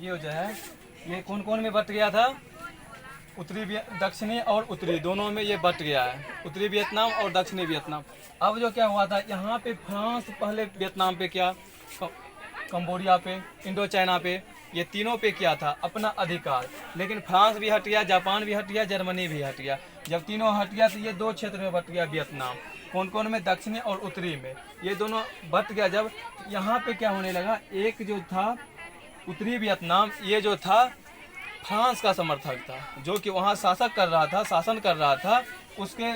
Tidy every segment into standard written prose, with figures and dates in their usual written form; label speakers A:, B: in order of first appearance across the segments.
A: ये जो है ये कौन कौन में बट गया था, दक्षिणी और उत्तरी दोनों में ये बट गया है, उत्तरी वियतनाम और दक्षिणी वियतनाम। अब जो क्या हुआ था, यहाँ पे फ्रांस पहले वियतनाम पे क्या, कंबोडिया पे, इंडो चाइना पे, ये तीनों पे क्या था अपना अधिकार। लेकिन फ्रांस भी हट गया, जापान भी हट गया, जर्मनी भी हट गया। जब तीनों हट गया तो ये दो क्षेत्र में बट गया वियतनाम। कौन कौन में, दक्षिणी और उत्तरी में, ये दोनों बट गया। जब यहाँ पे क्या होने लगा, एक जो था उत्तरी वियतनाम, ये जो था फ्रांस का समर्थक था, जो कि वहाँ शासन कर रहा था, उसके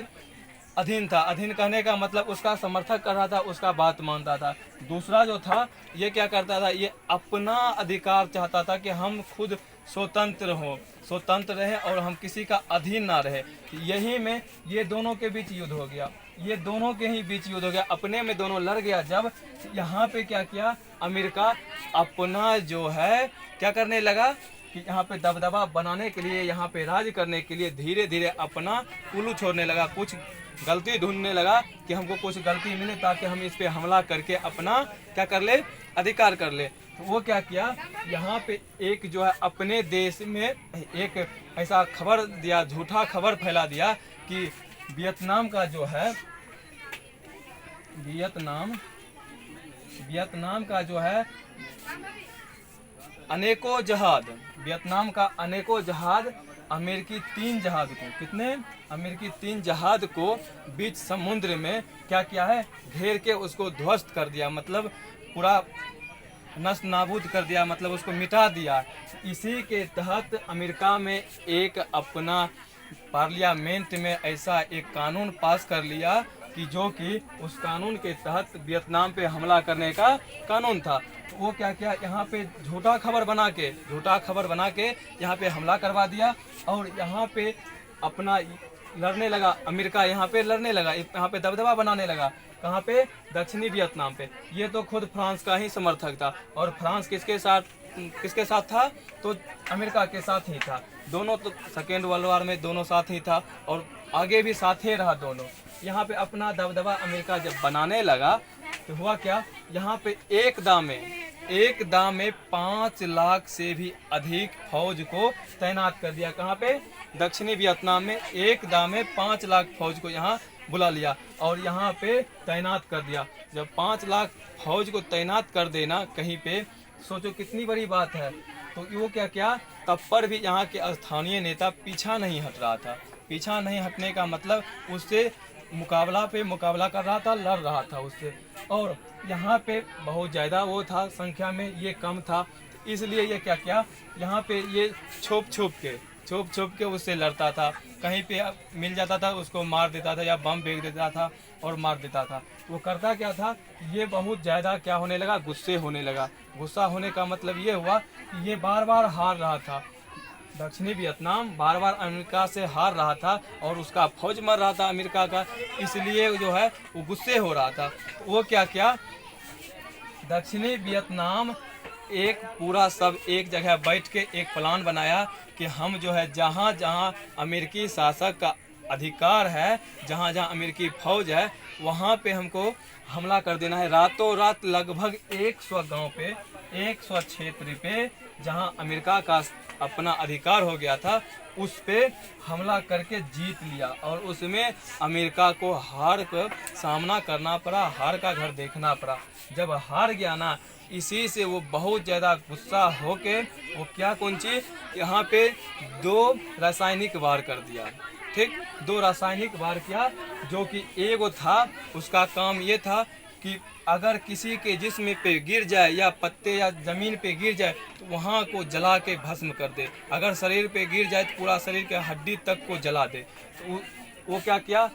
A: अधीन था। अधीन कहने का मतलब उसका समर्थक कर रहा था, उसका बात मानता था। दूसरा जो था ये क्या करता था, ये अपना अधिकार चाहता था कि हम खुद स्वतंत्र रहें और हम किसी का अधीन ना रहे। यही में ये दोनों के बीच युद्ध हो गया, ये दोनों के ही बीच युद्ध हो गया, अपने में दोनों लड़ गया। जब यहाँ पे क्या किया, अमेरिका अपना जो है क्या करने लगा कि यहाँ पे दबदबा बनाने के लिए, यहाँ पे राज करने के लिए धीरे धीरे अपना उल्लू छोड़ने लगा, कुछ गलती ढूंढने लगा कि हमको कुछ गलती मिले ताकि हम इस पे हमला करके अपना क्या कर ले, अधिकार कर ले। तो वो क्या किया, यहाँ पे एक जो है अपने देश में एक ऐसा खबर दिया, झूठा खबर फैला दिया कि वियतनाम का जो है, वियतनाम का जो है अनेकों जहाज, वियतनाम का अनेकों जहाज अमेरिकी 3 जहाज को, कितने, अमेरिकी 3 जहाज को बीच समुद्र में क्या किया है, घेर के उसको ध्वस्त कर दिया, मतलब पूरा नष्ट नाबूद कर दिया, मतलब उसको मिटा दिया। इसी के तहत अमेरिका में एक अपना पार्लियामेंट में ऐसा एक कानून पास कर लिया कि जो कि उस कानून के तहत वियतनाम पे हमला करने का कानून था। वो क्या किया, यहाँ पे झूठा खबर बना के यहाँ पे हमला करवा दिया और यहाँ पे अपना लड़ने लगा। अमेरिका यहाँ पे लड़ने लगा, यहाँ पे दबदबा बनाने लगा। कहाँ पे, दक्षिणी वियतनाम पे। ये तो खुद फ्रांस का ही समर्थक था और फ्रांस किसके साथ था, तो अमेरिका के साथ ही था। दोनों तो सेकेंड वर्ल्ड वॉर में दोनों साथ ही था और आगे भी साथ ही रहा दोनों। यहाँ पे अपना दबदबा अमेरिका जब बनाने लगा तो हुआ क्या, यहाँ पे एक दाम में 5 लाख से भी अधिक फौज को तैनात कर दिया। कहाँ पे, दक्षिणी वियतनाम में एक दाम में 5 लाख फौज को यहाँ बुला लिया और यहाँ पे तैनात कर दिया। जब 5 लाख फौज को तैनात कर देना कहीं पे, सोचो कितनी बड़ी बात है। तो वो क्या किया, तब पर भी यहाँ के स्थानीय नेता पीछा नहीं हट रहा था। पीछा नहीं हटने का मतलब उससे मुकाबला कर रहा था, लड़ रहा था उससे। और यहाँ पे बहुत ज़्यादा वो था संख्या में, ये कम था, इसलिए ये क्या किया, यहाँ पे ये छुप के उससे लड़ता था। कहीं पे मिल जाता था उसको मार देता था या बम फेंक देता था और मार देता था। वो करता क्या था, ये बहुत ज़्यादा क्या होने लगा, गुस्से होने लगा। गुस्सा होने का मतलब ये हुआ कि ये बार बार हार रहा था, दक्षिणी वियतनाम बार बार अमेरिका से हार रहा था और उसका फौज मर रहा था अमेरिका का, इसलिए जो है वो गुस्से हो रहा था। तो वो क्या किया, दक्षिणी वियतनाम एक पूरा सब एक जगह बैठ के एक प्लान बनाया कि हम जो है जहाँ जहाँ अमेरिकी शासक का अधिकार है, जहाँ जहाँ अमेरिकी फौज है, वहाँ पे हमको हमला कर देना है। रातों रात लगभग 100 गांव पे, 100 क्षेत्र पे जहाँ अमेरिका का अपना अधिकार हो गया था, उस पे हमला करके जीत लिया और उसमें अमेरिका को हार का सामना करना पड़ा, हार का घर देखना पड़ा। जब हार गया ना, इसी से वो बहुत ज़्यादा गुस्सा होके वो क्या कुंची यहाँ पे 2 रासायनिक वार कर दिया। ठीक, 2 रासायनिक वार किया, जो कि एगो था उसका काम ये था कि अगर किसी के जिस्म पे गिर जाए या पत्ते या ज़मीन पे गिर जाए तो वहाँ को जला के भस्म कर दे। अगर शरीर पे गिर जाए तो पूरा शरीर के हड्डी तक को जला दे। तो वो क्या किया,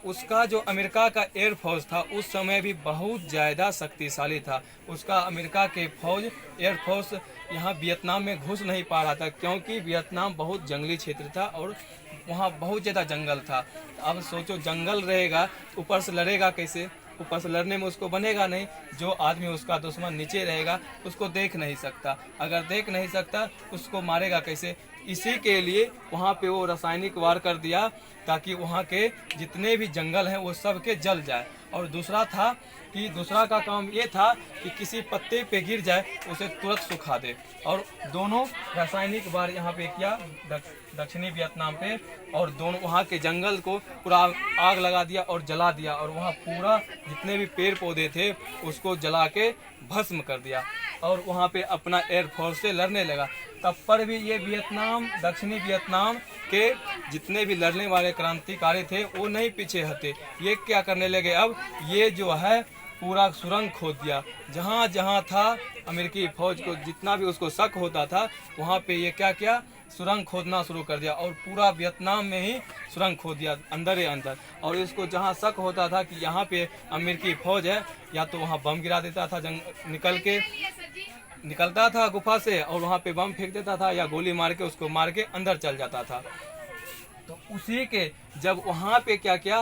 A: उसका जो अमेरिका का एयरफोर्स था उस समय भी बहुत ज़्यादा शक्तिशाली था। उसका अमेरिका के फौज एयरफोर्स यहाँ वियतनाम में घुस नहीं पा रहा था, क्योंकि वियतनाम बहुत जंगली क्षेत्र था और वहाँ बहुत ज़्यादा जंगल था। अब सोचो जंगल रहेगा, ऊपर से लड़ेगा कैसे, ऊपर से लड़ने में उसको बनेगा नहीं। जो आदमी उसका दुश्मन नीचे रहेगा उसको देख नहीं सकता, अगर देख नहीं सकता उसको मारेगा कैसे। इसी के लिए वहाँ पे वो रासायनिक वार कर दिया ताकि वहाँ के जितने भी जंगल हैं वो सब के जल जाए। और दूसरा था कि दूसरा का काम ये था कि किसी पत्ते पे गिर जाए उसे तुरंत सुखा दे। और दोनों रासायनिक वार यहाँ पे किया दक्षिणी वियतनाम पे, और दोनों वहाँ के जंगल को पूरा आग लगा दिया और जला दिया, और वहाँ पूरा जितने भी पेड़ पौधे थे उसको जला के भस्म कर दिया, और वहाँ पे अपना एयरफोर्स से लड़ने लगा। तब पर भी ये वियतनाम, दक्षिणी वियतनाम के जितने भी लड़ने वाले क्रांतिकारी थे वो नहीं पीछे हटे। ये क्या करने लगे, अब ये जो है पूरा सुरंग खोद दिया। जहाँ जहाँ था अमेरिकी फौज को जितना भी उसको शक होता था वहाँ पे ये क्या किया, सुरंग खोदना शुरू कर दिया, और पूरा वियतनाम में ही सुरंग खोद दिया अंदर ही अंदर। और इसको जहाँ शक होता था कि यहाँ पे अमेरिकी फौज है, या तो वहाँ बम गिरा देता था, निकलता था गुफा से और वहाँ पे बम फेंक देता था, या गोली मार के उसको मार के अंदर चल जाता था। तो उसी के जब वहाँ पे क्या किया,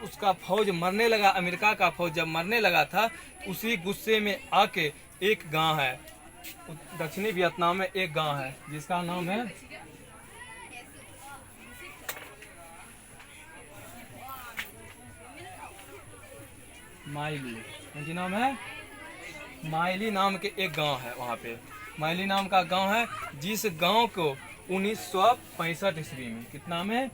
A: उसका फौज मरने लगा, अमेरिका का फौज जब मरने लगा था, उसी गुस्से में आके एक गांव है दक्षिणी वियतनाम में, एक गांव है जिसका नाम है माइली। उनकी नाम है माइली, नाम के एक गांव है वहाँ पे, माइली नाम का गांव है, जिस गांव को 1965 ईस्वी में, कितना में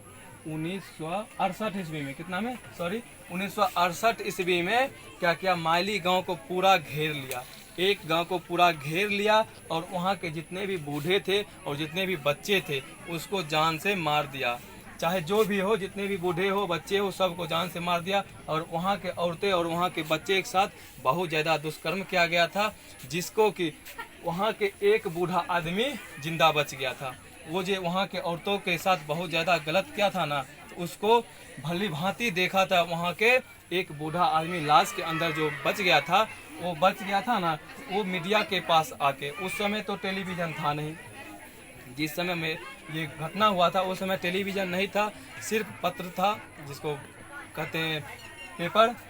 A: 1968 ईस्वी में, कितना में 1968 ईस्वी में क्या किया, माइली गांव को पूरा घेर लिया, एक गांव को पूरा घेर लिया, और वहाँ के जितने भी बूढ़े थे और जितने भी बच्चे थे उसको जान से मार दिया, चाहे जो भी हो, जितने भी बूढ़े हो बच्चे हो सबको जान से मार दिया। और वहाँ के औरतें और वहाँ के बच्चे एक साथ बहुत ज़्यादा दुष्कर्म किया गया था, जिसको कि वहाँ के एक बूढ़ा आदमी जिंदा बच गया था। वो जो वहाँ के औरतों के साथ बहुत ज़्यादा गलत किया था ना, तो उसको भली भांति देखा था वहाँ के एक बूढ़ा आदमी, लाश के अंदर जो बच गया था, वो बच गया था ना, वो मीडिया के पास आके, उस समय तो टेलीविज़न था नहीं, जिस समय में ये घटना हुआ था उस समय टेलीविज़न नहीं था, सिर्फ पत्र था, जिसको कहते हैं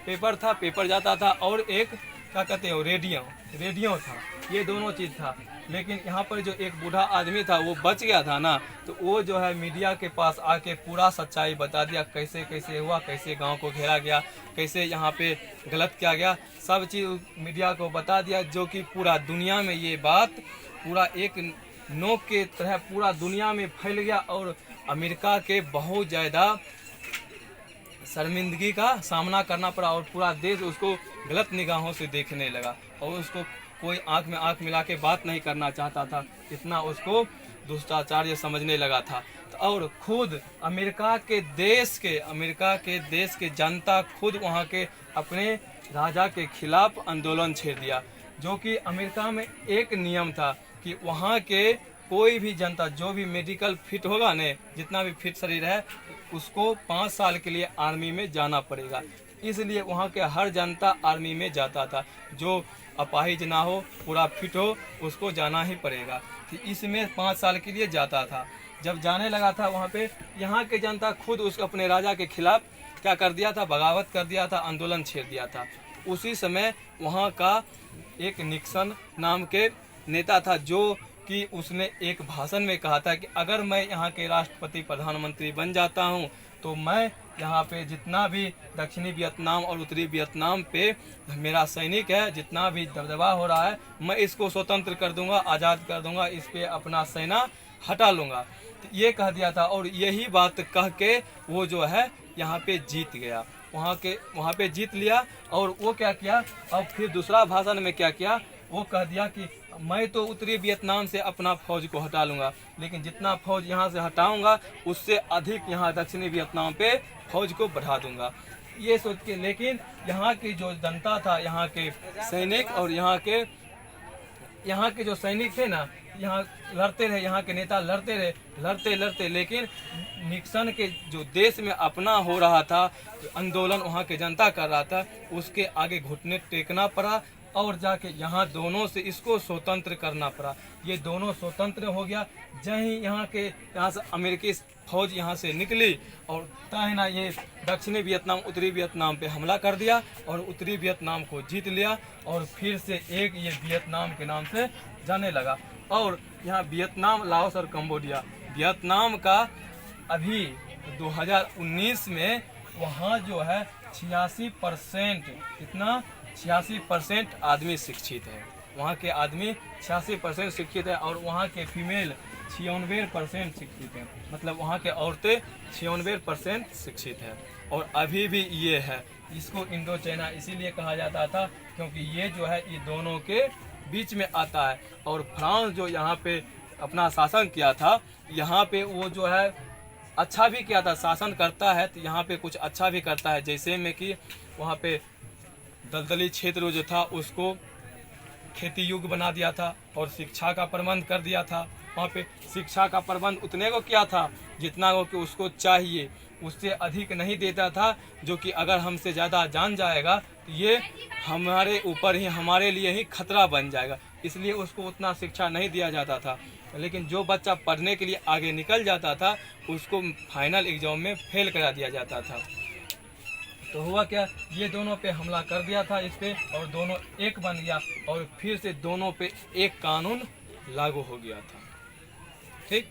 A: पेपर था, पेपर जाता था, और एक क्या कहते हैं रेडियो था, ये दोनों चीज़ था। लेकिन यहाँ पर जो एक बूढ़ा आदमी था वो बच गया था ना, तो वो जो है मीडिया के पास आके पूरा सच्चाई बता दिया, कैसे कैसे हुआ, कैसे गांव को घेरा गया, कैसे यहाँ पे गलत किया गया, सब चीज़ मीडिया को बता दिया, जो कि पूरा दुनिया में ये बात पूरा एक नोक के तरह पूरा दुनिया में फैल गया, और अमेरिका के बहुत ज़्यादा शर्मिंदगी का सामना करना पड़ा, और पूरा देश उसको गलत निगाहों से देखने लगा, और उसको कोई आंख में आंख मिला के बात नहीं करना चाहता था, इतना उसको दुष्टाचार्य समझने लगा था। और खुद अमेरिका के देश के जनता खुद वहाँ के अपने राजा के खिलाफ आंदोलन छेड़ दिया, जो कि अमेरिका में एक नियम था कि वहाँ के कोई भी जनता जो भी मेडिकल फिट होगा ने, जितना भी फिट शरीर है, उसको 5 साल के लिए आर्मी में जाना पड़ेगा। इसलिए वहाँ के हर जनता आर्मी में जाता था, जो अपाहिज ना हो, पूरा फिट हो, उसको जाना ही पड़ेगा। तो इसमें 5 साल के लिए जाता था। जब जाने लगा था वहाँ पे, यहाँ के जनता खुद उस अपने राजा के खिलाफ क्या कर दिया था, बगावत कर दिया था, आंदोलन छेड़ दिया था। उसी समय वहाँ का एक निक्सन नाम के नेता था, जो कि उसने एक भाषण में कहा था कि अगर मैं यहाँ के राष्ट्रपति प्रधानमंत्री बन जाता हूँ तो मैं यहाँ पे जितना भी दक्षिणी वियतनाम और उत्तरी वियतनाम पे मेरा सैनिक है, जितना भी दबदबा हो रहा है, मैं इसको स्वतंत्र कर दूंगा, आज़ाद कर दूंगा, इस पे अपना सेना हटा लूँगा। तो ये कह दिया था, और यही बात कह के वो जो है यहाँ पे जीत गया, वहाँ पे जीत लिया। और वो क्या किया, और फिर दूसरा भाषण में क्या किया, वो कह दिया कि मैं तो उत्तरी वियतनाम से अपना फौज को हटा लूँगा, लेकिन जितना फौज यहाँ से हटाऊँगा उससे अधिक यहाँ दक्षिणी वियतनाम पे फौज को बढ़ा दूँगा, ये सोच के। लेकिन यहाँ की जो जनता था, यहाँ के सैनिक और यहाँ के जो सैनिक थे ना, यहाँ लड़ते रहे, यहाँ के नेता लड़ते रहे, लेकिन निक्सन के जो देश में अपना हो रहा था आंदोलन, वहाँ के जनता कर रहा था, उसके आगे घुटने टेकना पड़ा, और जाके यहाँ दोनों से इसको स्वतंत्र करना पड़ा। ये दोनों स्वतंत्र हो गया। यहाँ से अमेरिकी फौज यहाँ से निकली, और ताहे ना ये दक्षिणी वियतनाम उत्तरी वियतनाम पे हमला कर दिया, और उत्तरी वियतनाम को जीत लिया, और फिर से एक ये वियतनाम के नाम से जाने लगा। और यहाँ वियतनाम, लाओस और कंबोडिया, वियतनाम का अभी 2019 में वहाँ जो है 86%, कितना 86% आदमी शिक्षित है। वहाँ के आदमी 86% शिक्षित है और वहाँ के फीमेल 96% शिक्षित है। मतलब वहाँ के औरतें 96% शिक्षित है। और अभी भी ये है, इसको इंडो चाइना इसीलिए कहा जाता था क्योंकि ये जो है ये दोनों के बीच में आता है। और फ्रांस जो यहाँ पे अपना शासन किया था, यहाँ पे वो जो है अच्छा भी किया था, शासन करता है तो यहाँ पे कुछ अच्छा भी करता है। जैसे में कि वहाँ पे दलदली क्षेत्र जो था उसको खेती योग्य बना दिया था और शिक्षा का प्रबंध कर दिया था। वहाँ पे शिक्षा का प्रबंध उतने को किया था जितना को कि उसको चाहिए, उससे अधिक नहीं देता था, जो कि अगर हमसे ज़्यादा जान जाएगा तो ये हमारे ऊपर ही, हमारे लिए ही खतरा बन जाएगा। इसलिए उसको उतना शिक्षा नहीं दिया जाता था। लेकिन जो बच्चा पढ़ने के लिए आगे निकल जाता था उसको फाइनल एग्जाम में फेल करा दिया जाता था। तो हुआ क्या, ये दोनों पे हमला कर दिया था इस पे और दोनों एक बन गया और फिर से दोनों पे एक कानून लागू हो गया था। ठीक।